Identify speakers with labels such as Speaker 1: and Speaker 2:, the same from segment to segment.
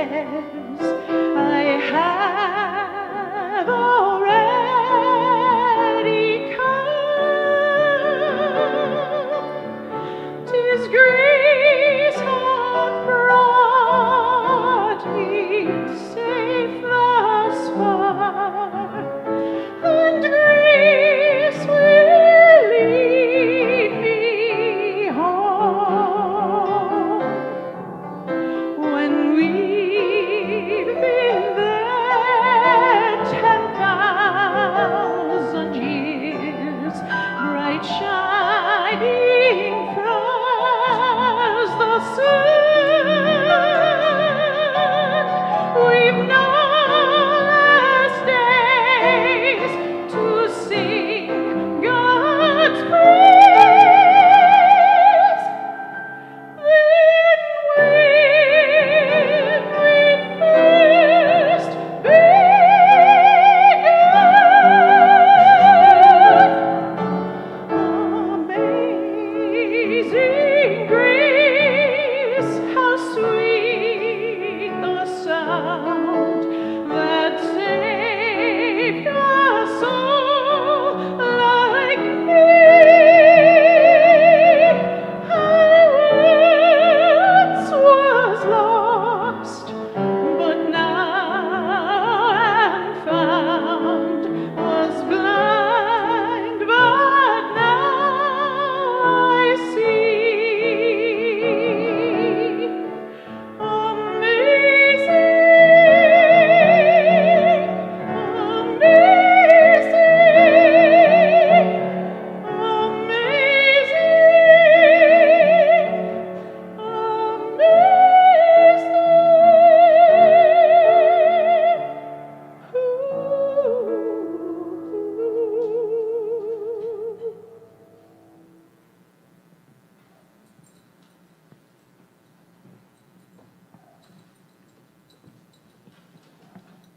Speaker 1: I have already come. 'Tis grace hath brought me safe thus far, and grace will lead me home. When we've been there 10,000 years, bright shining as the sun, we've no less days to sing God's praise than when we first began. Amazing grace, how sweet the sound that saved a soul like me. I once was lost, but now am found, was blind, but now I see.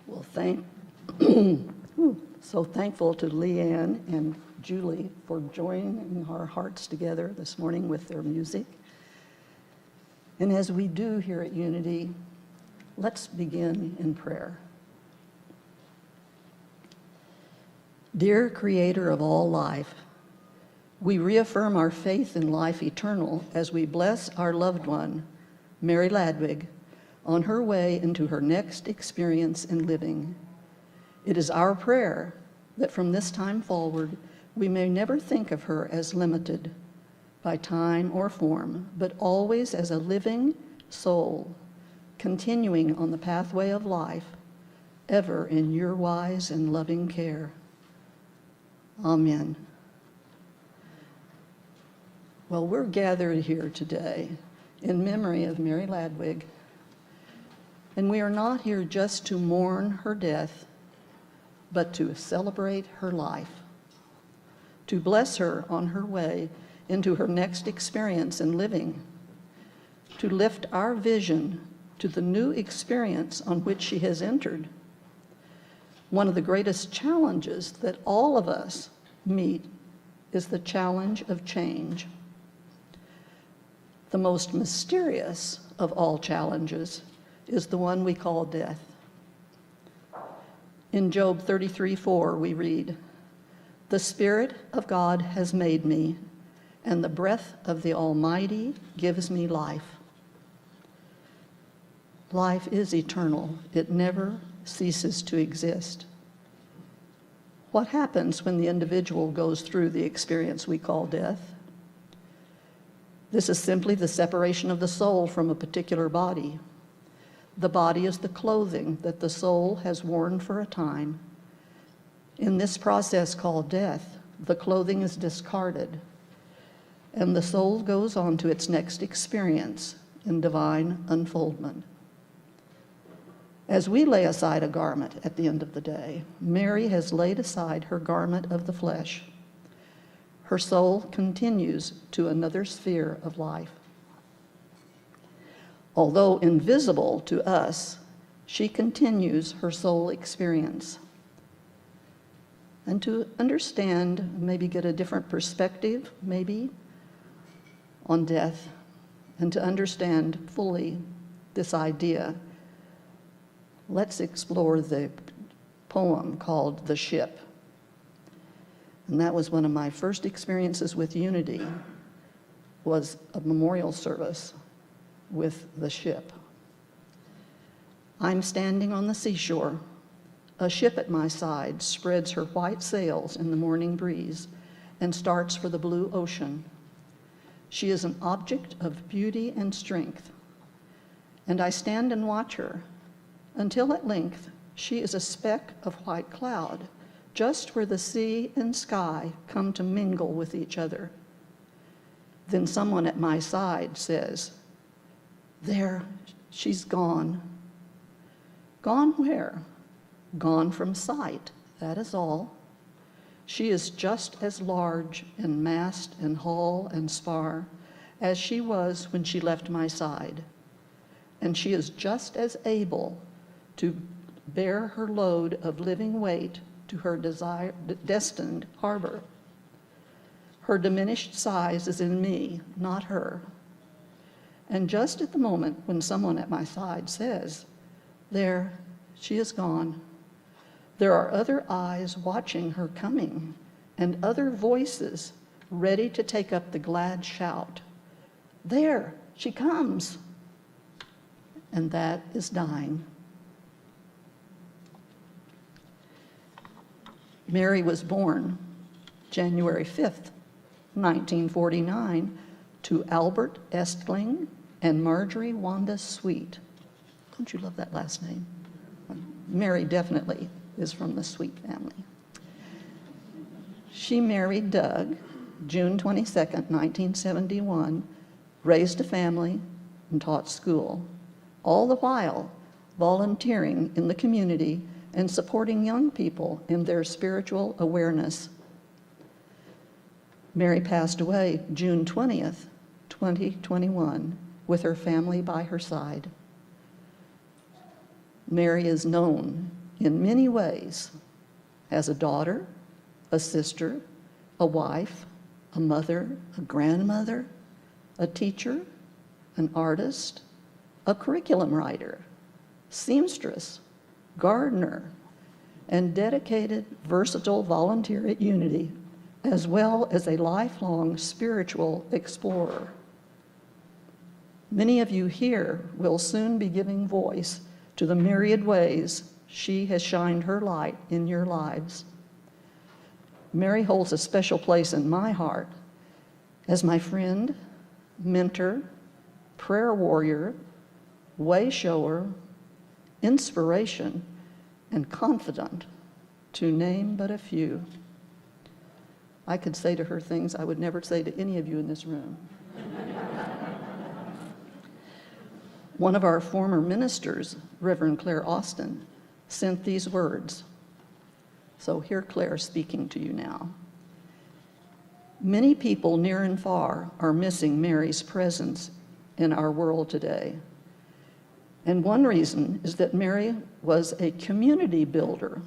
Speaker 2: Well, so thankful to Leanne and Julie for joining our hearts together this morning with their music. And as we do here at Unity, let's begin in prayer. Dear Creator of all life, we reaffirm our faith in life eternal as we bless our loved one, Mary Ladwig, on her way into her next experience in living. It is our prayer that from this time forward, we may never think of her as limited by time or form, but always as a living soul, continuing on the pathway of life, ever in your wise and loving care. Amen. Well, we're gathered here today in memory of Mary Ladwig, and we are not here just to mourn her death, but to celebrate her life, to bless her on her way into her next experience in living, to lift our vision to the new experience on which she has entered. One of the greatest challenges that all of us meet is the challenge of change. The most mysterious of all challenges is the one we call death. In Job 33:4, we read, "The Spirit of God has made me, and the breath of the Almighty gives me life." Life is eternal. It never ceases to exist. What happens when the individual goes through the experience we call death? This is simply the separation of the soul from a particular body. The body is the clothing that the soul has worn for a time. In this process called death, the clothing is discarded, and the soul goes on to its next experience in divine unfoldment. As we lay aside a garment at the end of the day, Mary has laid aside her garment of the flesh. Her soul continues to another sphere of life. Although invisible to us, she continues her soul experience. And to understand, maybe get a different perspective, maybe, on death, and to understand fully this idea, let's explore the poem called The Ship. And that was one of my first experiences with unity, was a memorial service with the ship. I'm standing on the seashore. A ship at my side spreads her white sails in the morning breeze and starts for the blue ocean. She is an object of beauty and strength, and I stand and watch her until at length she is a speck of white cloud, just where the sea and sky come to mingle with each other. Then someone at my side says, "There, she's gone." Gone where? Gone from sight, that is all. She is just as large in mast and hull and spar as she was when she left my side, and she is just as able to bear her load of living weight to her destined harbor. Her diminished size is in me, not her. And just at the moment when someone at my side says, "There, she is gone," there are other eyes watching her coming and other voices ready to take up the glad shout, "There, she comes." And that is dying. Mary was born January 5th, 1949, to Albert Estling and Marjorie Wanda Sweet. Don't you love that last name? Mary definitely is from the Sweet family. She married Doug June 22nd, 1971, raised a family, and taught school, all the while volunteering in the community and supporting young people in their spiritual awareness. Mary passed away June 20th, 2021, with her family by her side. Mary is known in many ways as a daughter, a sister, a wife, a mother, a grandmother, a teacher, an artist, a curriculum writer, seamstress, gardener, and dedicated, versatile volunteer at Unity, as well as a lifelong spiritual explorer. Many of you here will soon be giving voice to the myriad ways she has shined her light in your lives. Mary holds a special place in my heart as my friend, mentor, prayer warrior, way shower, inspiration, and confidant, to name but a few. I could say to her things I would never say to any of you in this room. One of our former ministers, Reverend Claire Austin, sent these words. So here Claire speaking to you now. Many people near and far are missing Mary's presence in our world today. And one reason is that Mary was a community builder.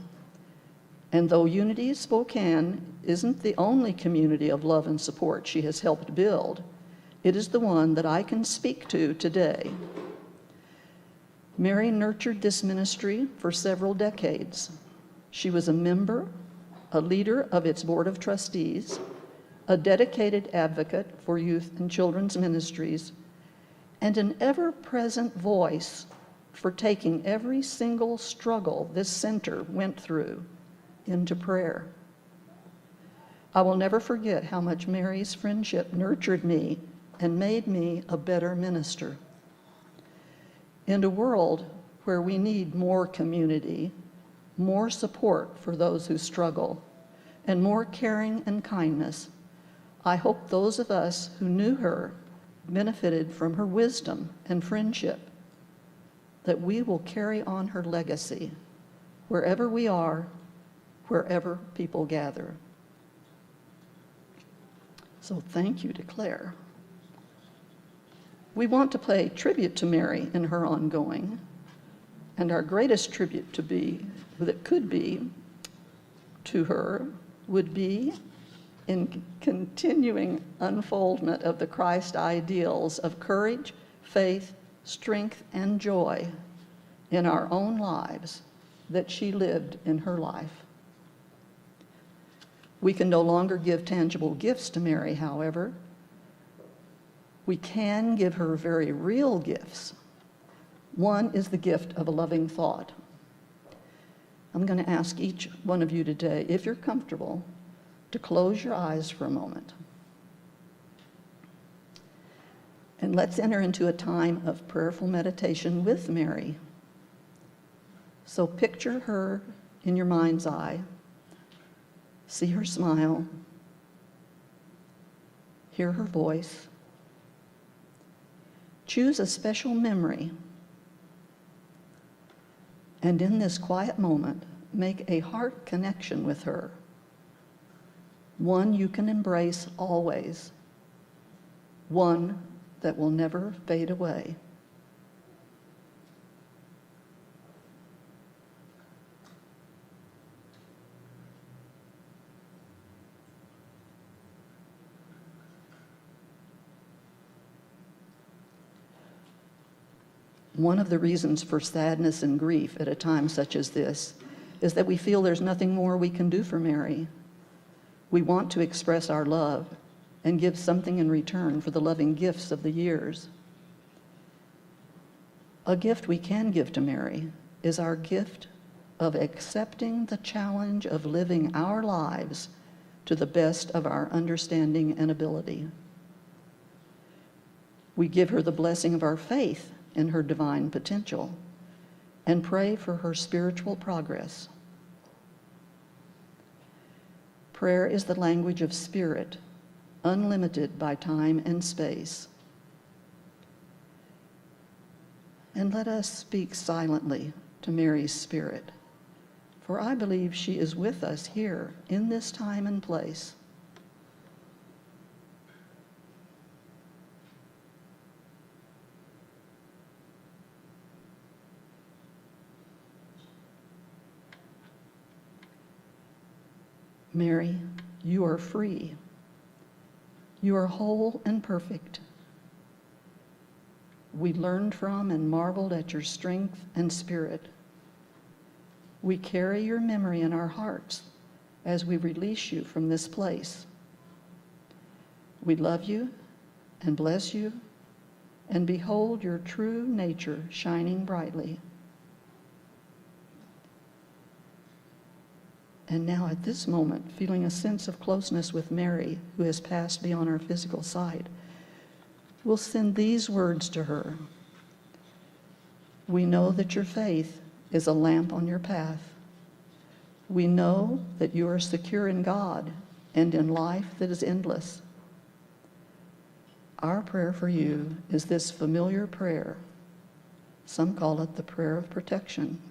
Speaker 2: And though Unity Spokane isn't the only community of love and support she has helped build, it is the one that I can speak to today. Mary nurtured this ministry for several decades. She was a member, a leader of its board of trustees, a dedicated advocate for youth and children's ministries, and an ever-present voice for taking every single struggle this center went through into prayer. I will never forget how much Mary's friendship nurtured me and made me a better minister. In a world where we need more community, more support for those who struggle, and more caring and kindness, I hope those of us who knew her benefited from her wisdom and friendship, that we will carry on her legacy wherever we are, wherever people gather. So thank you to Claire. We want to pay tribute to Mary in her ongoing, and our greatest tribute that could be to her would be in continuing unfoldment of the Christ ideals of courage, faith, strength, and joy in our own lives that she lived in her life. We can no longer give tangible gifts to Mary, however. We can give her very real gifts. One is the gift of a loving thought. I'm going to ask each one of you today, if you're comfortable, to close your eyes for a moment. And let's enter into a time of prayerful meditation with Mary. So picture her in your mind's eye. See her smile. Hear her voice. Choose a special memory. And in this quiet moment, make a heart connection with her. One you can embrace always. One that will never fade away. One of the reasons for sadness and grief at a time such as this is that we feel there's nothing more we can do for Mary. We want to express our love and give something in return for the loving gifts of the years. A gift we can give to Mary is our gift of accepting the challenge of living our lives to the best of our understanding and ability. We give her the blessing of our faith in her divine potential and pray for her spiritual progress. Prayer is the language of spirit, unlimited by time and space. And let us speak silently to Mary's spirit, for I believe she is with us here in this time and place. Mary, you are free. You are whole and perfect. We learned from and marveled at your strength and spirit. We carry your memory in our hearts as we release you from this place. We love you and bless you and behold your true nature shining brightly. And now at this moment, feeling a sense of closeness with Mary, who has passed beyond our physical sight, we'll send these words to her. We know that your faith is a lamp on your path. We know that you are secure in God and in life that is endless. Our prayer for you is this familiar prayer. Some call it the prayer of protection,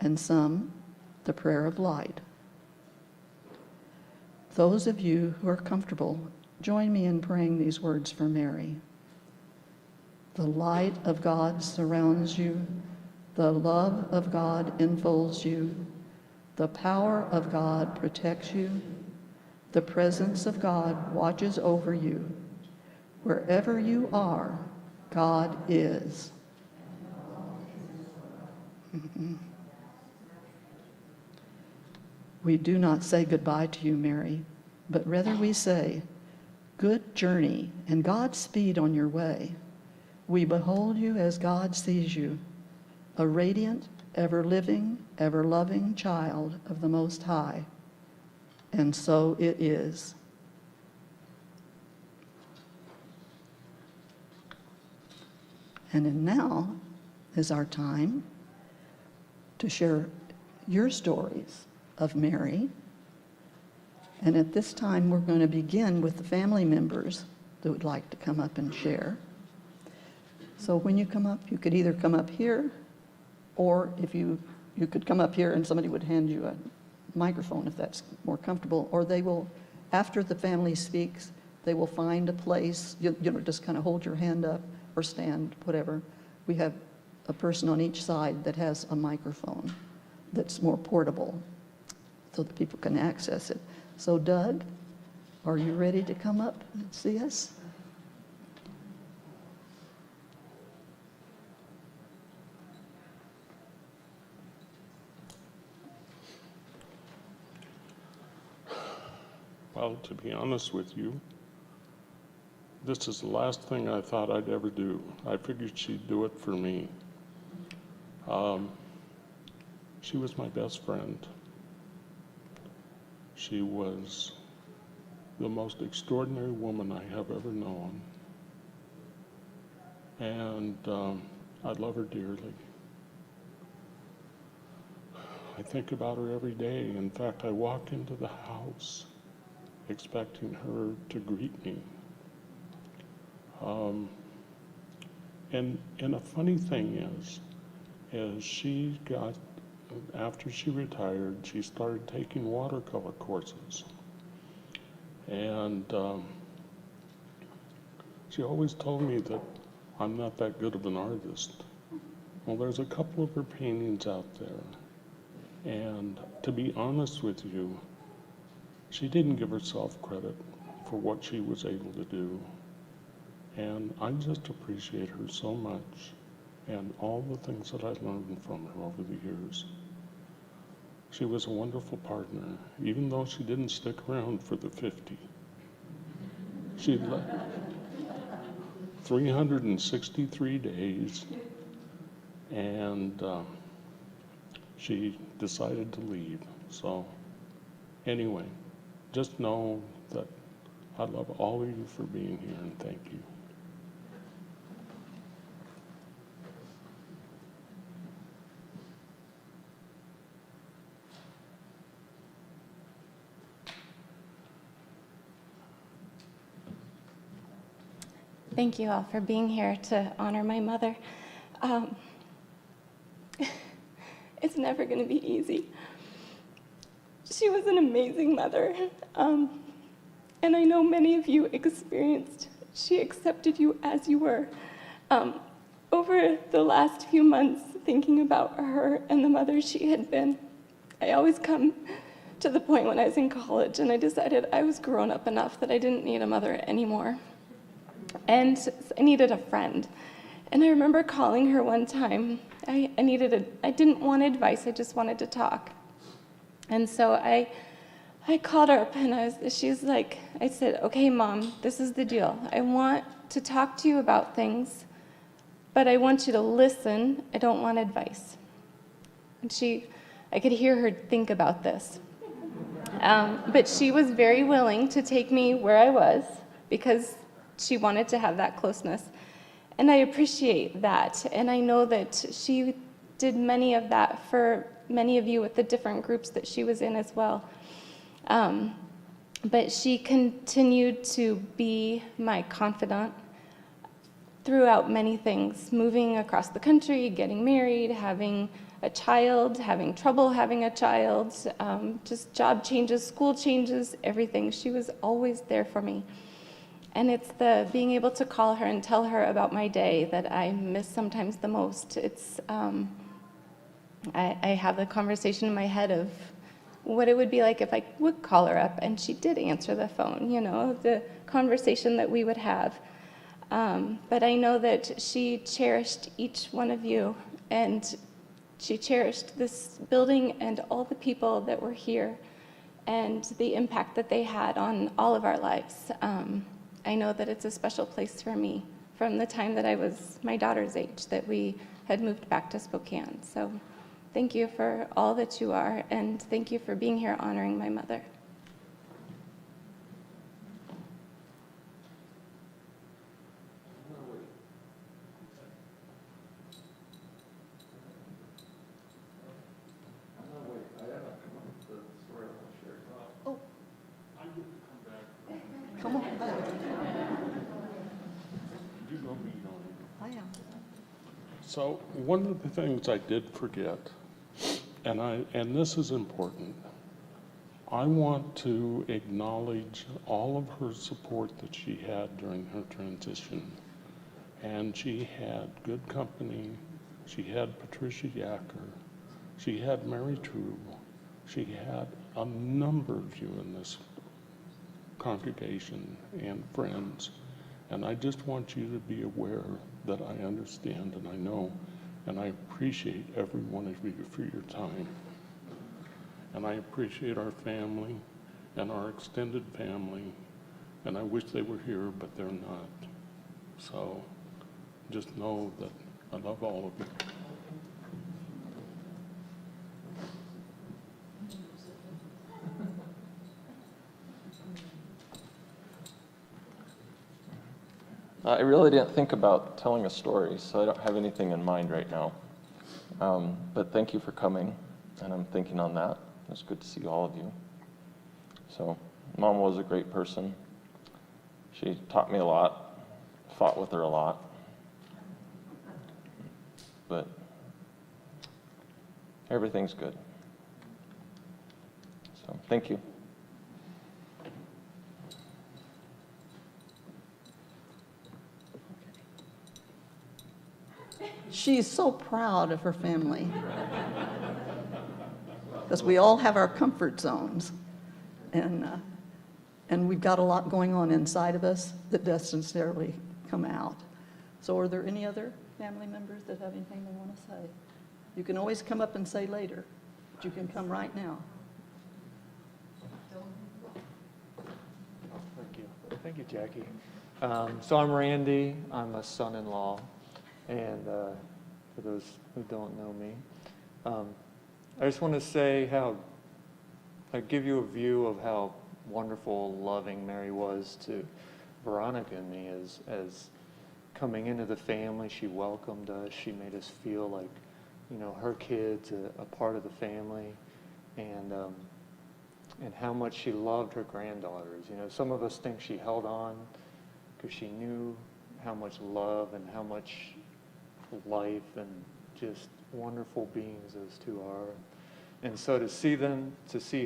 Speaker 2: and some the prayer of light. Those of you who are comfortable, join me in praying these words for Mary. The light of God surrounds you. The love of God enfolds you. The power of God protects you. The presence of God watches over you. Wherever you are, God is. We do not say goodbye to you, Mary, but rather we say, good journey and Godspeed on your way. We behold you as God sees you, a radiant, ever-living, ever-loving child of the Most High. And so it is. And now is our time to share your stories of Mary. And at this time, we're going to begin with the family members that would like to come up and share. So when you come up, you could either come up here, or if you could come up here and somebody would hand you a microphone if that's more comfortable, or they will, after the family speaks, they will find a place, just kind of hold your hand up or stand, whatever. We have a person on each side that has a microphone that's more portable, so that people can access it. So Doug, are you ready to come up and see us?
Speaker 3: Well, to be honest with you, this is the last thing I thought I'd ever do. I figured she'd do it for me. She was my best friend. She was the most extraordinary woman I have ever known. And I love her dearly. I think about her every day. In fact, I walk into the house expecting her to greet me. And a funny thing is she got, after she retired, she started taking watercolor courses. And she always told me that I'm not that good of an artist. Well, there's a couple of her paintings out there. And to be honest with you, she didn't give herself credit for what she was able to do. And I just appreciate her so much and all the things that I learned from her over the years. She was a wonderful partner, even though she didn't stick around for the 50. She left 363 days, and she decided to leave. So anyway, just know that I love all of you for being here, and thank you.
Speaker 4: Thank you all for being here to honor my mother. It's never going to be easy. She was an amazing mother, and I know many of you experienced, she accepted you as you were. Over the last few months, thinking about her and the mother she had been, I always come to the point when I was in college and I decided I was grown up enough that I didn't need a mother anymore. And I needed a friend. And I remember calling her one time. I didn't want advice, I just wanted to talk. And so I called her up and she's like, I said, okay, Mom, this is the deal. I want to talk to you about things, but I want you to listen. I don't want advice. And I could hear her think about this. But she was very willing to take me where I was because she wanted to have that closeness. And I appreciate that. And I know that she did many of that for many of you with the different groups that she was in as well. But she continued to be my confidant throughout many things, moving across the country, getting married, having a child, having trouble having a child, just job changes, school changes, everything. She was always there for me. And it's the being able to call her and tell her about my day that I miss sometimes the most. It's I have the conversation in my head of what it would be like if I would call her up and she did answer the phone, the conversation that we would have. But I know that she cherished each one of you, and she cherished this building and all the people that were here and the impact that they had on all of our lives. I know that it's a special place for me from the time that I was my daughter's age, that we had moved back to Spokane. So thank you for all that you are, and thank you for being here honoring my mother.
Speaker 2: Come on back.
Speaker 3: You go be on.
Speaker 2: I am.
Speaker 3: So one of the things I did forget, and this is important, I want to acknowledge all of her support that she had during her transition. And she had good company. She had Patricia Yacker. She had Mary True. She had a number of you in this congregation and friends. And I just want you to be aware that I understand and I know and I appreciate every one of you for your time. And I appreciate our family, and our extended family, and I wish they were here, but they're not. So just know that I love all of you.
Speaker 5: I really didn't think about telling a story, so I don't have anything in mind right now. But thank you for coming, and I'm thinking on that. It's good to see all of you. So, Mom was a great person. She taught me a lot, fought with her a lot. But everything's good. So, thank you.
Speaker 2: She's so proud of her family. Because we all have our comfort zones. And we've got a lot going on inside of us that doesn't necessarily come out. So are there any other family members that have anything they want to say? You can always come up and say later, but you can come right now.
Speaker 6: Thank you. Thank you, Jackie. So I'm Randy. I'm a son-in-law. And for those who don't know me, I just want to say I give you a view of how wonderful, loving Mary was to Veronica and me as coming into the family. She welcomed us. She made us feel like, her kids, a part of the family, and how much she loved her granddaughters. Some of us think she held on because she knew how much love and how much life and just wonderful beings those two are. And so to see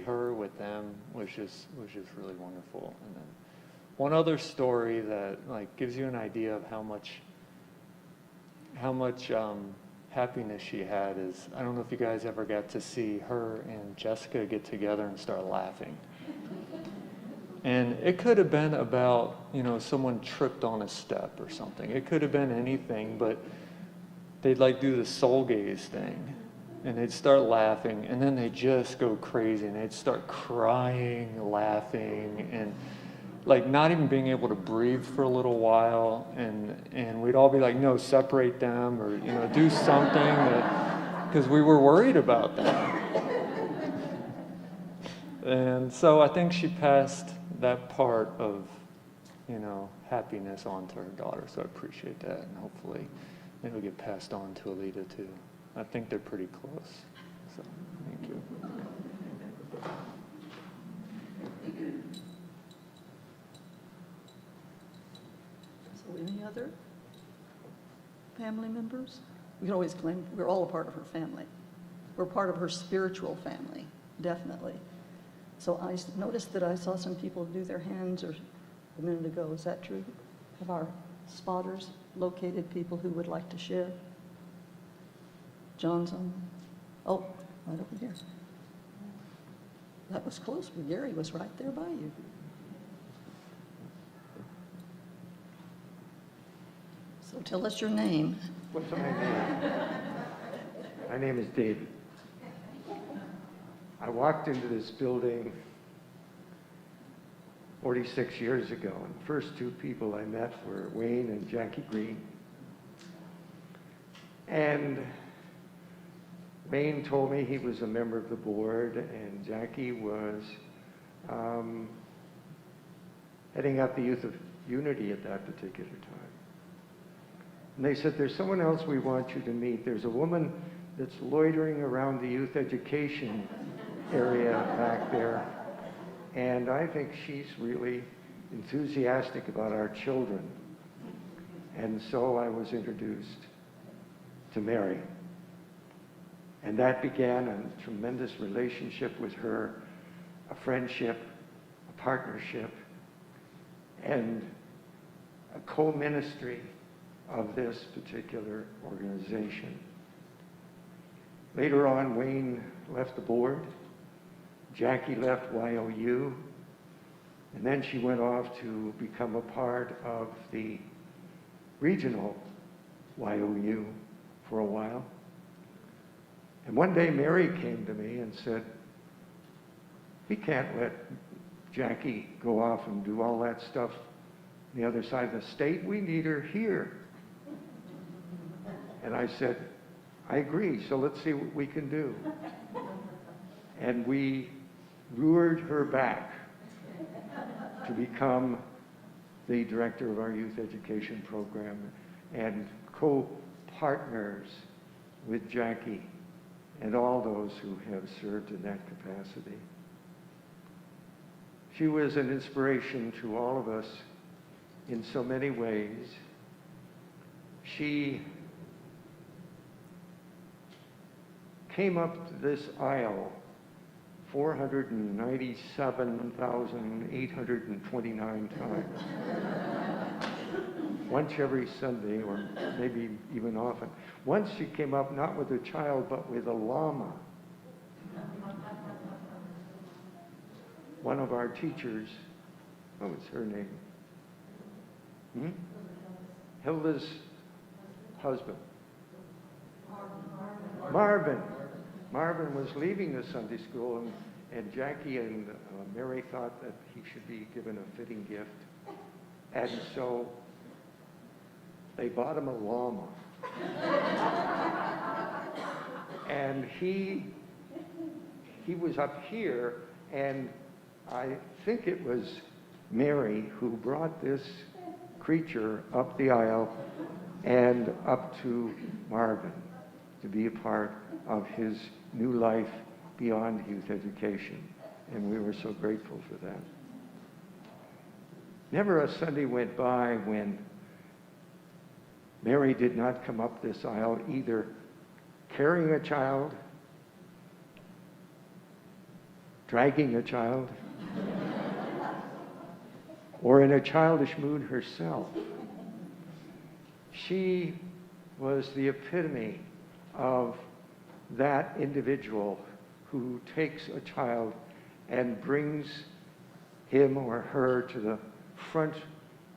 Speaker 6: her with them was just really wonderful. And then one other story that gives you an idea of how much happiness she had is, I don't know if you guys ever got to see her and Jessica get together and start laughing. And it could have been about, someone tripped on a step or something. It could have been anything, but they'd do the soul gaze thing. And they'd start laughing, and then they'd just go crazy, and they'd start crying, laughing, and not even being able to breathe for a little while. And we'd all be like, no, separate them, or do something, because we were worried about them. And so I think she passed that part of happiness on to her daughter. So I appreciate that, and hopefully it'll get passed on to Alita too. I think they're pretty close. So, thank you.
Speaker 2: So any other family members? We can always claim we're all a part of her family. We're part of her spiritual family, definitely. So I noticed that I saw some people do their hands a minute ago. Is that true? Have our spotters located people who would like to share? John's on. Oh, right over here. That was close, but Gary was right there by you. So tell us your name.
Speaker 7: What's my name? My name is David. I walked into this building 46 years ago, and the first two people I met were Wayne and Jackie Green. And Wayne told me he was a member of the board, and Jackie was heading up the Youth of Unity at that particular time. And they said, there's someone else we want you to meet. There's a woman that's loitering around the youth education area back there, and I think she's really enthusiastic about our children. And so I was introduced to Mary. And that began a tremendous relationship with her, a friendship, a partnership, and a co-ministry of this particular organization. Later on, Wayne left the board, Jackie left YOU, and then she went off to become a part of the regional YOU for a while. And one day Mary came to me and said, we can't let Jackie go off and do all that stuff on the other side of the state. We need her here. And I said, I agree, so let's see what we can do. And we lured her back to become the director of our youth education program and co-partners with Jackie and all those who have served in that capacity. She was an inspiration to all of us in so many ways. She came up this aisle 497,829 times. Once every Sunday, or maybe even often. Once she came up not with a child, but with a llama. One of our teachers, what was her name? Hilda's husband. Marvin. Marvin was leaving the Sunday school, and Jackie and Mary thought that he should be given a fitting gift. And so they bought him a llama. And he was up here, and I think it was Mary who brought this creature up the aisle and up to Marvin to be a part of his new life beyond youth education. And we were so grateful for that. Never a Sunday went by when Mary did not come up this aisle either carrying a child, dragging a child, or in a childish mood herself. She was the epitome of that individual who takes a child and brings him or her to the front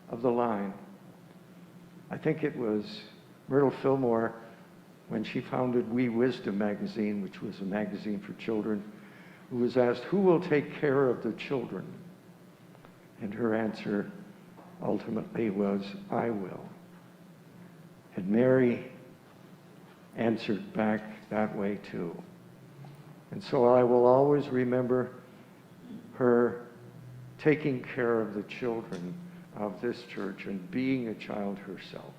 Speaker 7: of the line. I think it was Myrtle Fillmore, when she founded We Wisdom magazine, which was a magazine for children, who was asked, who will take care of the children? And her answer ultimately was, I will. And Mary answered back that way too. And so I will always remember her taking care of the children of this church and being a child herself.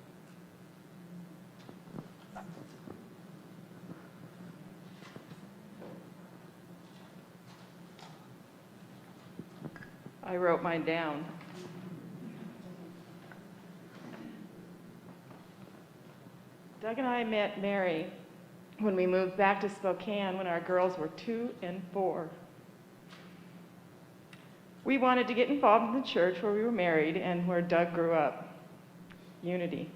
Speaker 1: I wrote mine down. Doug and I met Mary when we moved back to Spokane when our girls were 2 and 4. We wanted to get involved in the church where we were married and where Doug grew up, Unity.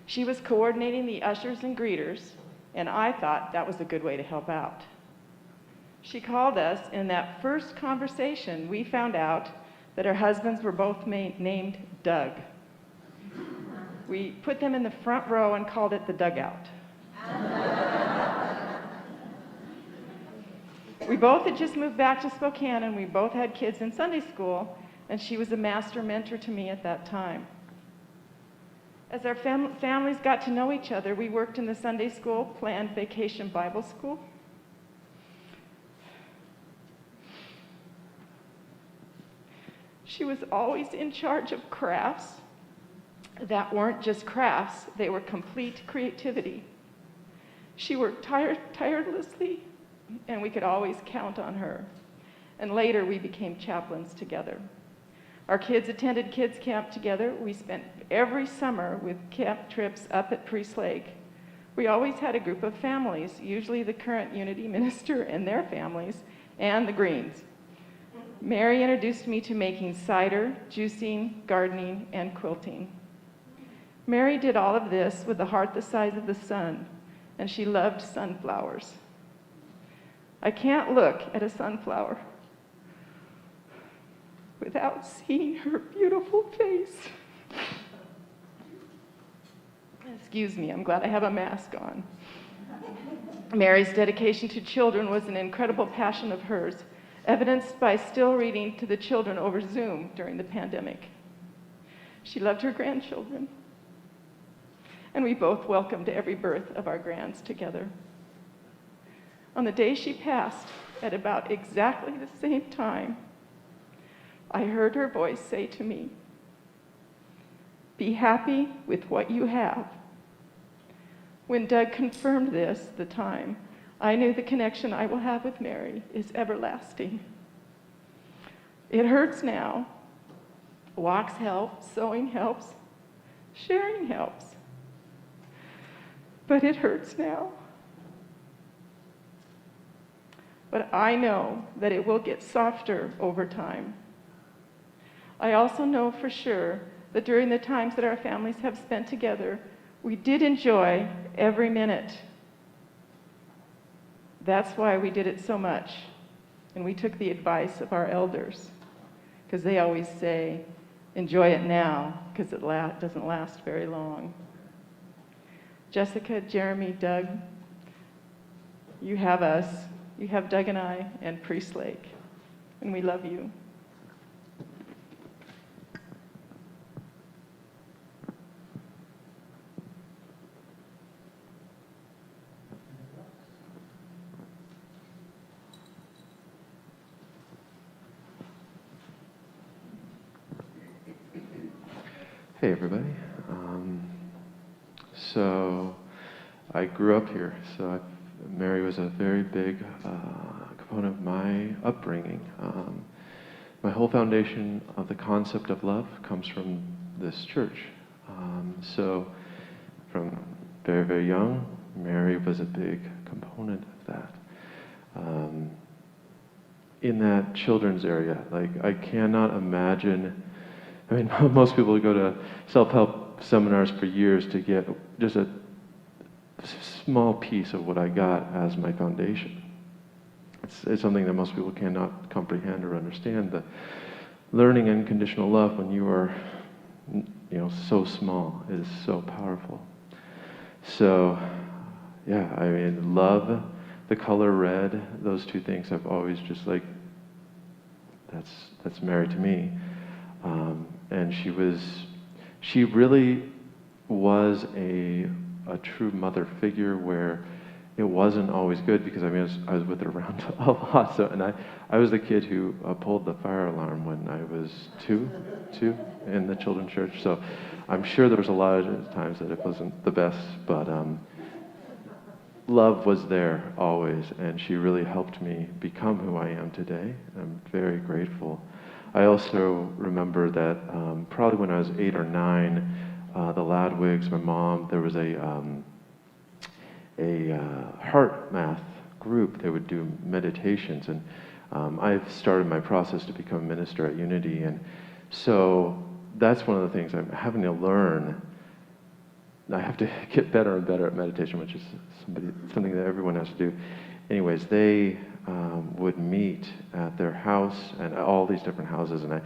Speaker 1: She was coordinating the ushers and greeters, and I thought that was a good way to help out. She called us. In that first conversation, we found out that our husbands were both named Doug. We put them in the front row and called it the dugout. We both had just moved back to Spokane, and we both had kids in Sunday school, and she was a master mentor to me at that time. As our families got to know each other, we worked in the Sunday school, planned vacation Bible school. She was always in charge of crafts that weren't just crafts, they were complete creativity. She worked tirelessly, and we could always count on her. And later, we became chaplains together. Our kids attended kids camp together. We spent every summer with camp trips up at Priest Lake. We always had a group of families, usually the current Unity minister and their families, and the Greens. Mary introduced me to making cider, juicing, gardening, and quilting. Mary did all of this with a heart the size of the sun, and she loved sunflowers. I can't look at a sunflower without seeing her beautiful face. Excuse me, I'm glad I have a mask on. Mary's dedication to children was an incredible passion of hers. evidenced by still reading to the children over Zoom during the pandemic. She loved her grandchildren, and we both welcomed every birth of our grands together. On the day she passed, at about exactly the same time, I heard her voice say to me, "Be happy with what you have." When Doug confirmed this, the time, I knew the connection I will have with Mary is everlasting. It hurts now. Walks help, sewing helps, sharing helps. But it hurts now. But I know that it will get softer over time. I also know for sure that during the times that our families have spent together, we did enjoy every minute. That's why we did it so much. And we took the advice of our elders, because they always say, enjoy it now, because it doesn't last very long. Jessica, Jeremy, Doug, you have us. You have Doug and I and Priest Lake, and we love you.
Speaker 8: Hey everybody. So I grew up here, so Mary was a very big component of my upbringing. My whole foundation of the concept of love comes from this church. So from very, very young, Mary was a big component of that. In that children's area, like I cannot imagine, I mean, most people go to self-help seminars for years to get just a small piece of what I got as my foundation. It's something that most people cannot comprehend or understand. The learning unconditional love when you are, so small is so powerful. So, yeah, I mean, love, the color red, those two things have always just like, that's Mary to me. And she really was a true mother figure where it wasn't always good because I was with her around a lot. So, and I was the kid who pulled the fire alarm when I was two in the children's church. So I'm sure there was a lot of times that it wasn't the best, but love was there always, and she really helped me become who I am today. I'm very grateful. I also remember that probably when I was 8 or 9, the Ladwigs, my mom, there was a heart math group. They would do meditations, and I've started my process to become a minister at Unity, and so that's one of the things I'm having to learn. I have to get better and better at meditation, which is something that everyone has to do. Anyways, they would meet at their house and all these different houses, and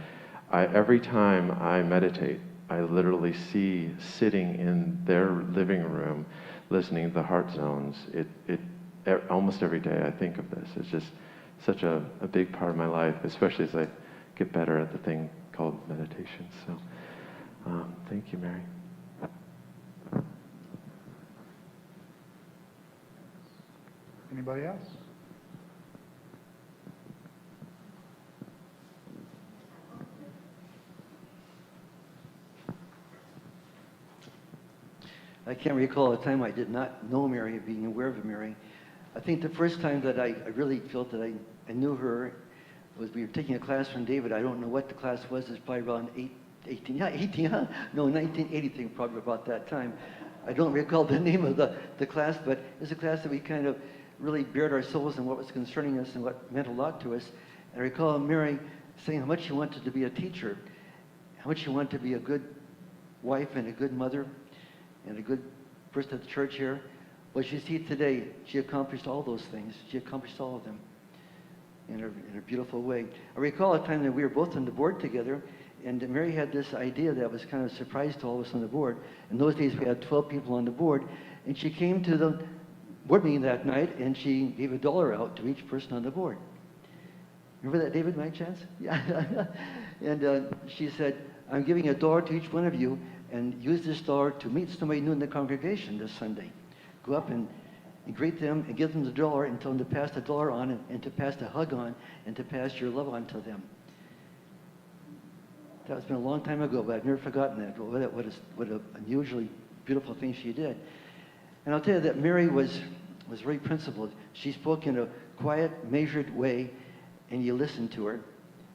Speaker 8: I every time I meditate, I literally see sitting in their living room, listening to the heart zones. Almost every day I think of this. It's just such a big part of my life, especially as I get better at the thing called meditation. So, thank you, Mary.
Speaker 9: Anybody else?
Speaker 10: I can't recall a time I did not know Mary, being aware of Mary. I think the first time that I really felt that I knew her was we were taking a class from David. I don't know what the class was. It's probably around 1980, probably about that time. I don't recall the name of the class, but it was a class that we kind of really bared our souls in what was concerning us and what meant a lot to us. And I recall Mary saying how much she wanted to be a teacher, how much she wanted to be a good wife and a good mother and a good person at the church here. Well, you see today, she accomplished all those things. She accomplished all of them in a beautiful way. I recall a time that we were both on the board together, and Mary had this idea that was kind of a surprise to all of us on the board. In those days, we had 12 people on the board, and she came to the board meeting that night, and she gave $1 out to each person on the board. Remember that, David, by chance? Yeah. And she said, I'm giving $1 to each one of you, and use this dollar to meet somebody new in the congregation this Sunday. Go up and greet them and give them the dollar and tell them to pass the dollar on and to pass the hug on and to pass your love on to them. That's been a long time ago, but I've never forgotten that. What an unusually beautiful thing she did. And I'll tell you that Mary was very principled. She spoke in a quiet, measured way, and you listened to her.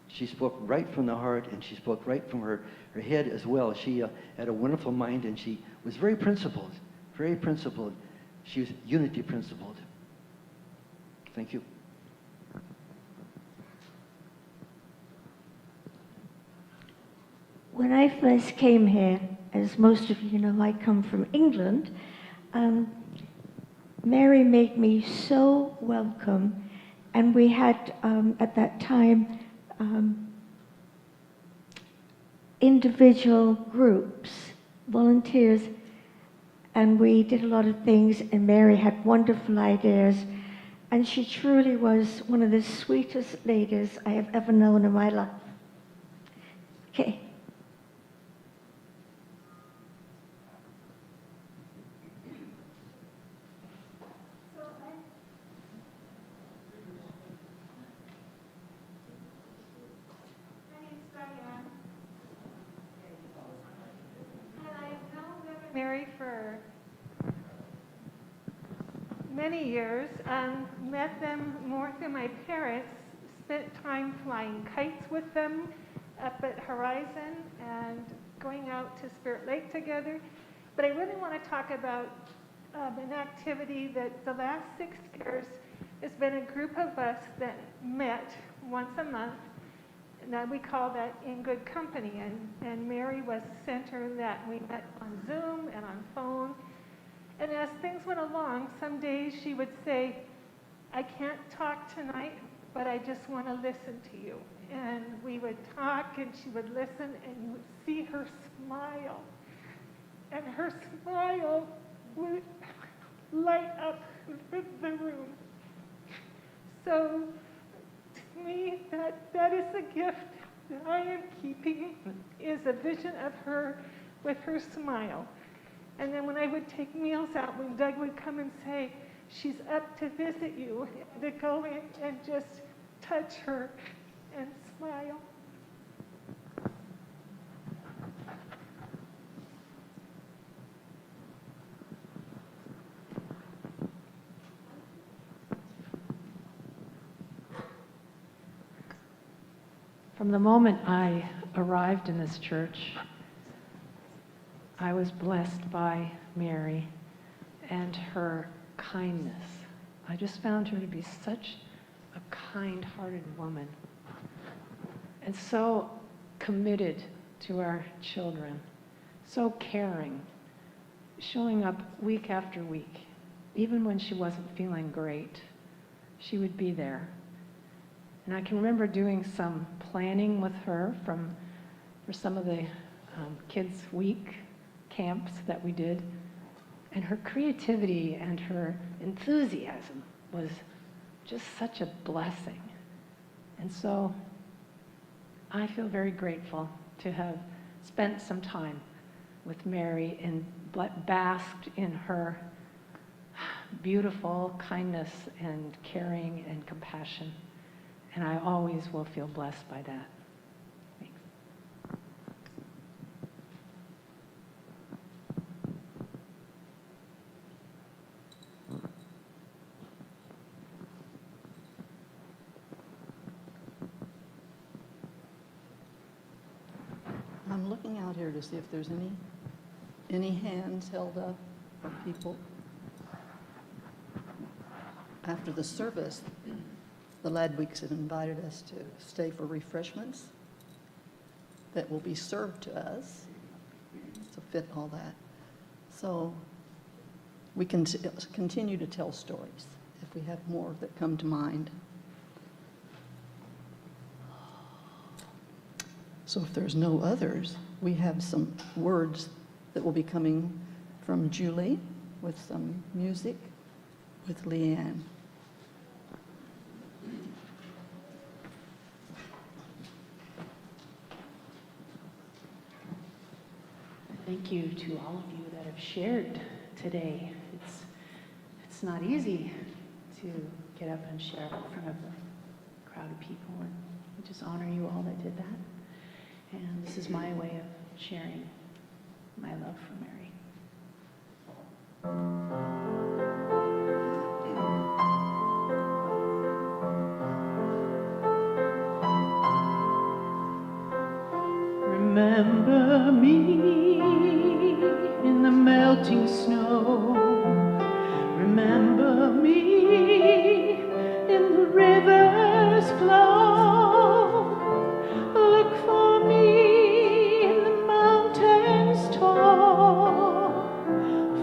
Speaker 10: She spoke right from the heart, and she spoke right from her head as well. She had a wonderful mind, and she was very principled, very principled. She was unity principled. Thank you.
Speaker 11: When I first came here, as most of you know, I come from England. Mary made me so welcome, and we had at that time individual groups, volunteers, and we did a lot of things, and Mary had wonderful ideas, and she truly was one of the sweetest ladies I have ever known in my life. Okay.
Speaker 12: Mary for many years, met them more through my parents, spent time flying kites with them up at Horizon and going out to Spirit Lake together. But I really want to talk about an activity that the last 6 years has been a group of us that met once a month. Now we call that In Good Company, and Mary was the center of that. We met on Zoom and on phone, and as things went along, some days she would say, I can't talk tonight, but I just want to listen to you. And we would talk, and she would listen, and you would see her smile, and her smile would light up the room. So to me, that is the gift that I am keeping, is a vision of her with her smile. And then when I would take meals out, when Doug would come and say, she's up to visit you, to go in and just touch her and smile.
Speaker 13: From the moment I arrived in this church, I was blessed by Mary and her kindness. I just found her to be such a kind-hearted woman and so committed to our children, so caring, showing up week after week. Even when she wasn't feeling great, she would be there. And I can remember doing some planning with her for some of the Kids Week camps that we did. And her creativity and her enthusiasm was just such a blessing. And so I feel very grateful to have spent some time with Mary and basked in her beautiful kindness and caring and compassion. And I always will feel blessed by that. Thanks.
Speaker 2: I'm looking out here to see if there's any hands held up or people. After the service, the Ladwigs have invited us to stay for refreshments that will be served to us to fit all that. So we can continue to tell stories if we have more that come to mind. So if there's no others, we have some words that will be coming from Julie with some music with Leanne.
Speaker 13: thank you to all of you that have shared today. It's not easy to get up and share in front of a crowd of people, and I just honor you all that did that. And this is my way of sharing my love for Mary.
Speaker 14: Remember me in the melting snow. Remember me in the river's flow. Look for me in the mountains tall,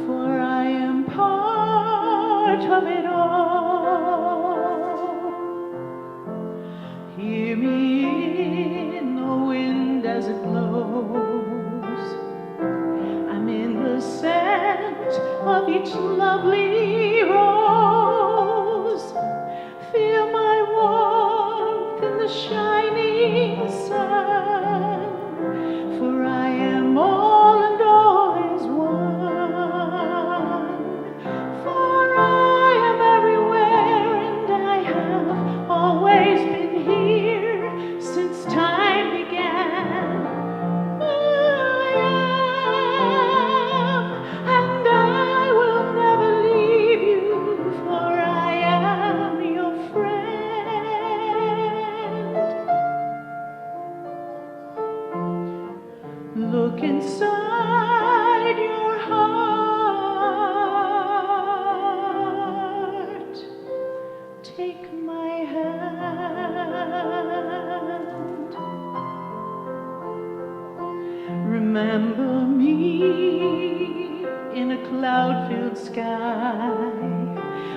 Speaker 14: for I am part of it all. Hear me in the wind as it blows. I'm in the scent of each lovely rose. Feel my warmth in the shining sun, for I am all and all is one. For I am everywhere and I have always been here since time began. I am, and I will never leave you, for I am your friend. Look inside your heart. Take my hand. Remember me in a cloud-filled sky.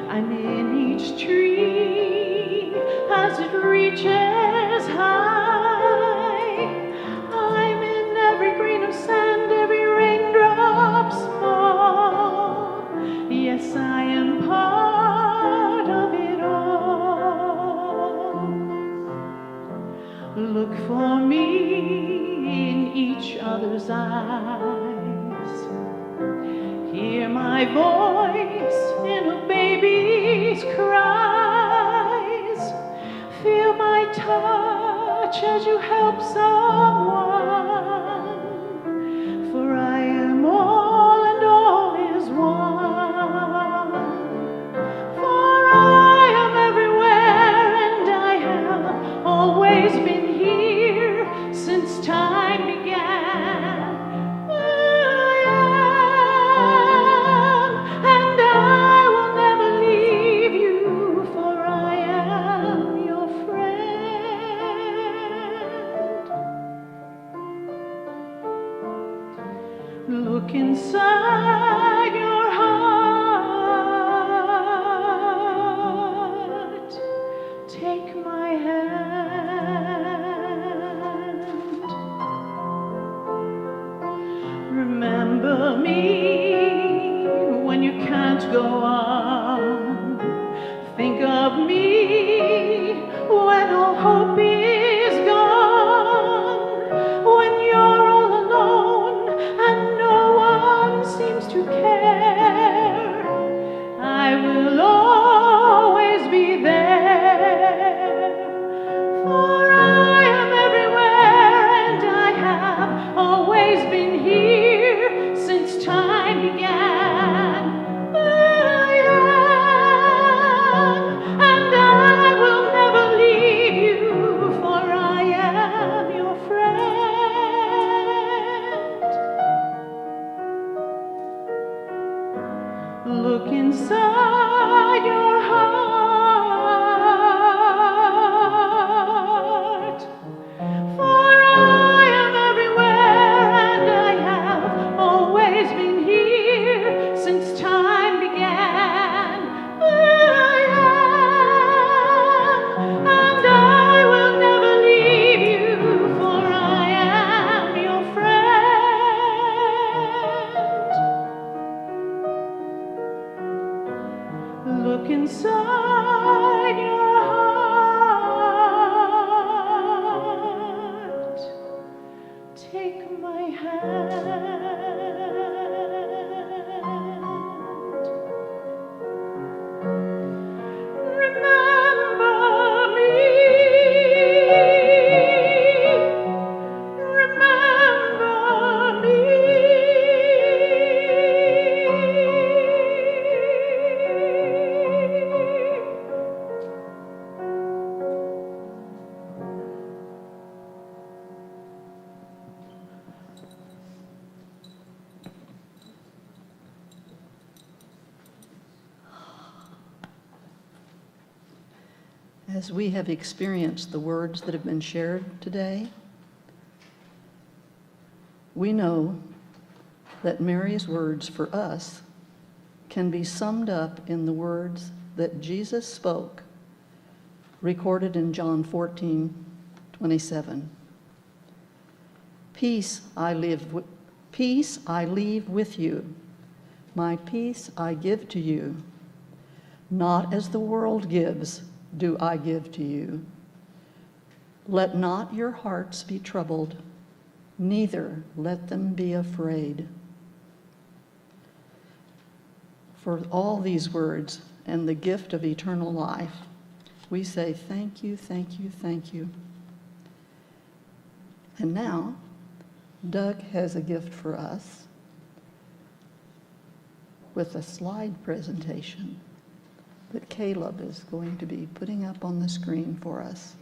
Speaker 14: I'm in each tree as it reaches high. I'm in every grain of sand, every raindrop small. Yes, I am part of it all. Look for me in each other's eyes. Hear my voice in a baby's cries. Feel my touch as you help someone, for I am all and all is one. For I am everywhere and I have always been here since time began. I am, and I will never leave you, for I am your friend. Look inside your heart. Take my hand. Remember me when you can't go on. Think of me when all hope is gone. When you're all alone and no one seems to care, I will always be there. For I am everywhere and I have always been here since time began. I am, and I will never leave you, for I am your friend. Look inside your heart. For I am everywhere and I have always been here since time began. I am, and I will never leave you, for I am your friend. Look inside your heart. Take my hand.
Speaker 2: as we have experienced the words that have been shared today, we know that Mary's words for us can be summed up in the words that Jesus spoke, recorded in John 14:27. Peace I leave with you. My peace I give to you. Not as the world gives, do I give to you. Let not your hearts be troubled, neither let them be afraid. For all these words and the gift of eternal life, we say thank you, thank you, thank you. And now, Doug has a gift for us with a slide presentation that Caleb is going to be putting up on the screen for us.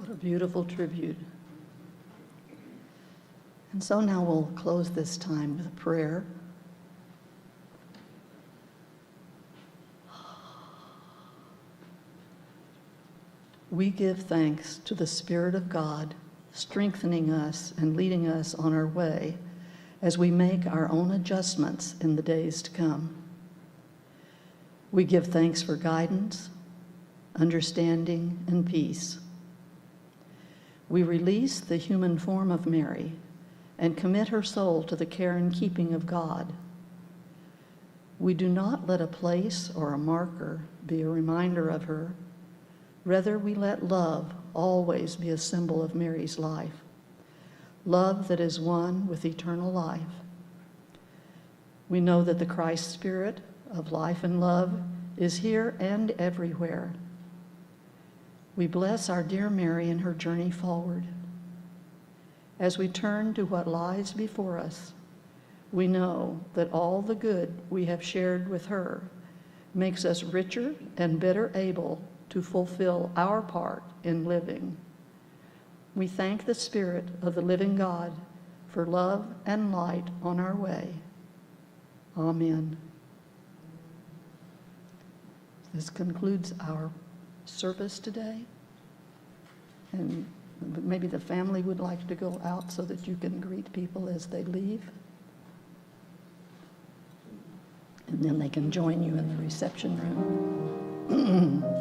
Speaker 2: What a beautiful tribute. And so now we'll close this time with a prayer. we give thanks to the Spirit of God, strengthening us and leading us on our way as we make our own adjustments in the days to come. We give thanks for guidance, understanding, and peace. We release the human form of Mary and commit her soul to the care and keeping of God. We do not let a place or a marker be a reminder of her. Rather, we let love always be a symbol of Mary's life, love that is one with eternal life. We know that the Christ Spirit of life and love is here and everywhere. We bless our dear Mary in her journey forward. As we turn to what lies before us, we know that all the good we have shared with her makes us richer and better able to fulfill our part in living. We thank the Spirit of the living God for love and light on our way. Amen. This concludes our service today. And maybe the family would like to go out so that you can greet people as they leave. And then they can join you in the reception room.